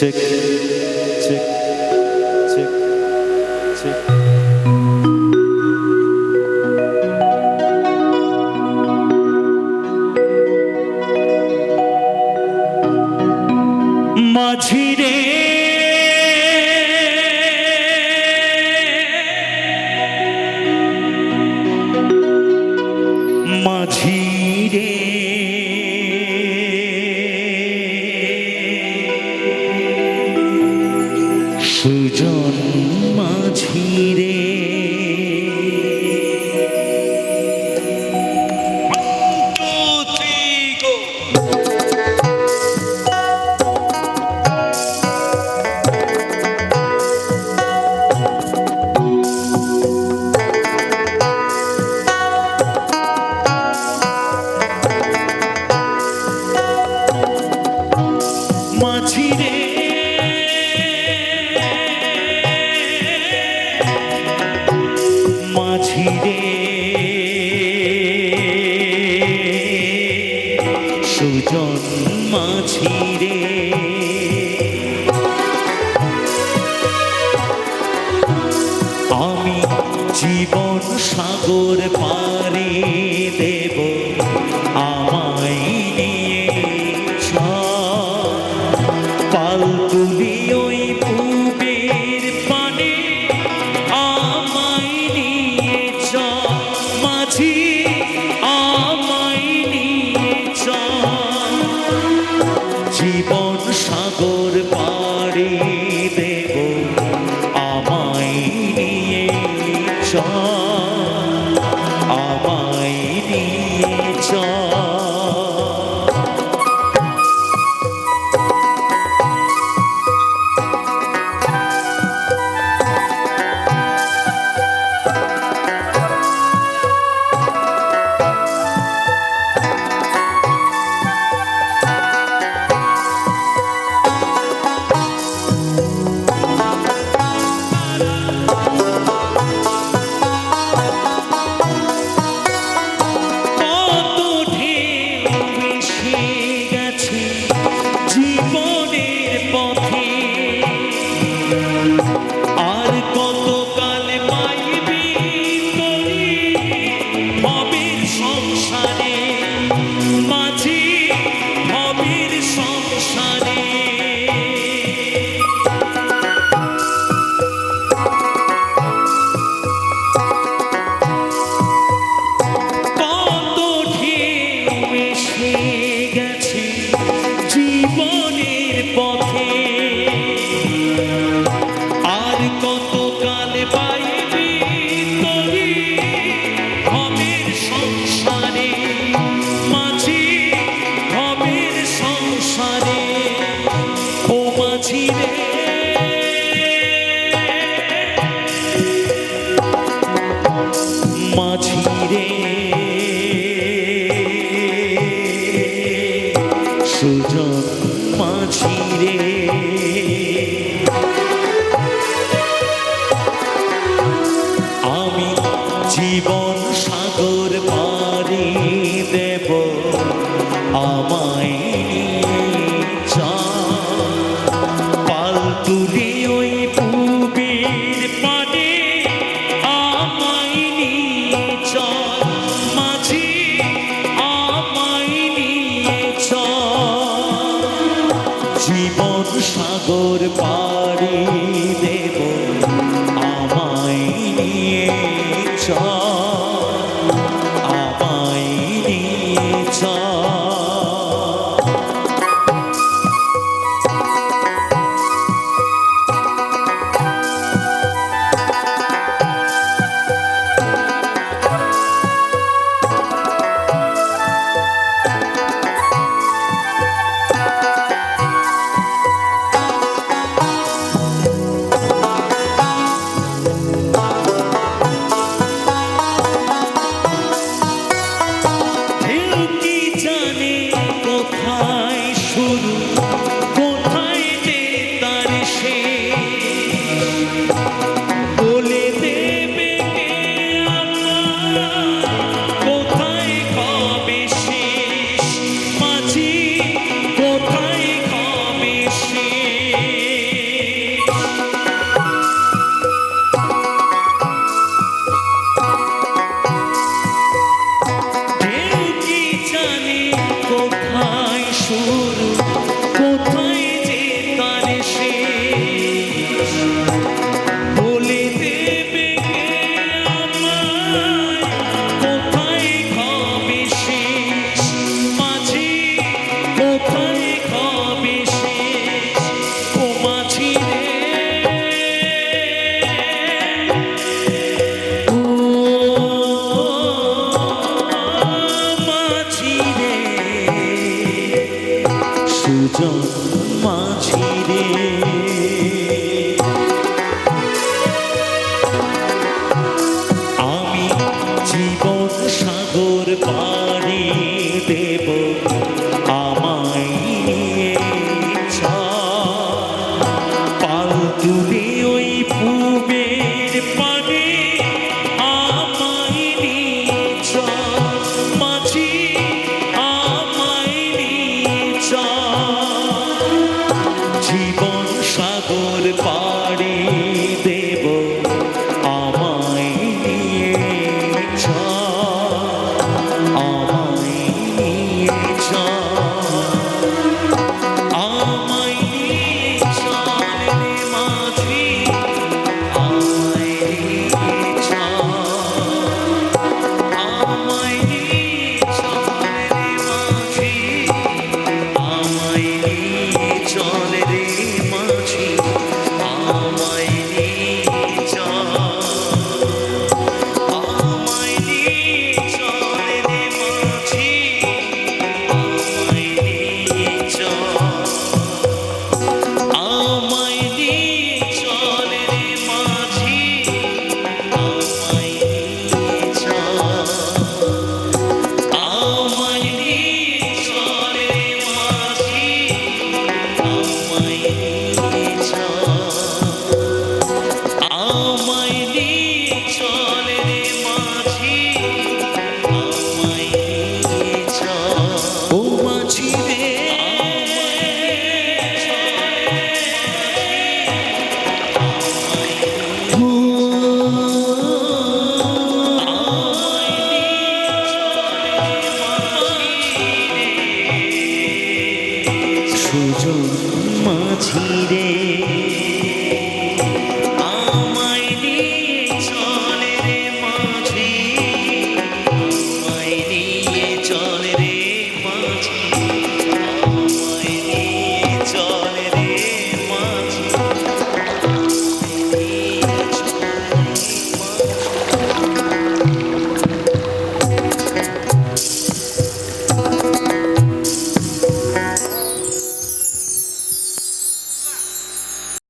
check, check, check, check. মাঝিরে মাঝিরে Sujan মাঝিরে মাঝিরে মাঝিরে Sujan মাঝিরে আমি জীবন সাগর পারে দেব আমায় নিয়ে পাল তুলি ওই পুবের পানে আমায় নিয়ে মাঝি আমায় নিয়ে জীবন সাগর পাড়ি দেব আমায় নিয়ে আমায় নিয়ে মাঝিরে সুজন মাঝিরে আমি জীবন সাগর পাড়ি দেব আমায় পাল তুলি ওই পুবের পানে আমায় নিয়ে মাঝি আমায় নিয়ে জীবন সাগর পাড়ি দেব আমায় নিয়ে আমায় নিয়ে সুজন মাঝি রে আমি জীবন সাগর পাড়ি দেব আমায় নিয়ে চল পাল তুলে ওই পুবের পাড়ে আমায় নিয়ে চল মাঝি আমায় নিয়ে চল জীবন সাগর পাড়ি দেব আমায় নিয়ে চল আমায় নিয়ে চল আমায় নিয়ে চল রে মাঝি আমায় নিয়ে চল আমায় নিয়ে চল রে মাঝি আমায় নিয়ে চল রে মাঝি আমায় নিয়ে চল আমায় নিয়ে চল রে মাঝি আমায় নিয়ে চল আমায় নিয়ে চল রে মাঝি আমায় নিয়ে চল আমায় নিয়ে চল রে মাঝি আমায় নিয়ে চল আমায় নিয়ে চল রে মাঝি আমায় নিয়ে চল ও মাঝি রে সুজন মাঝি রে আমায় নিয়ে চল রে মাঝি আমায় নিয়ে চল রে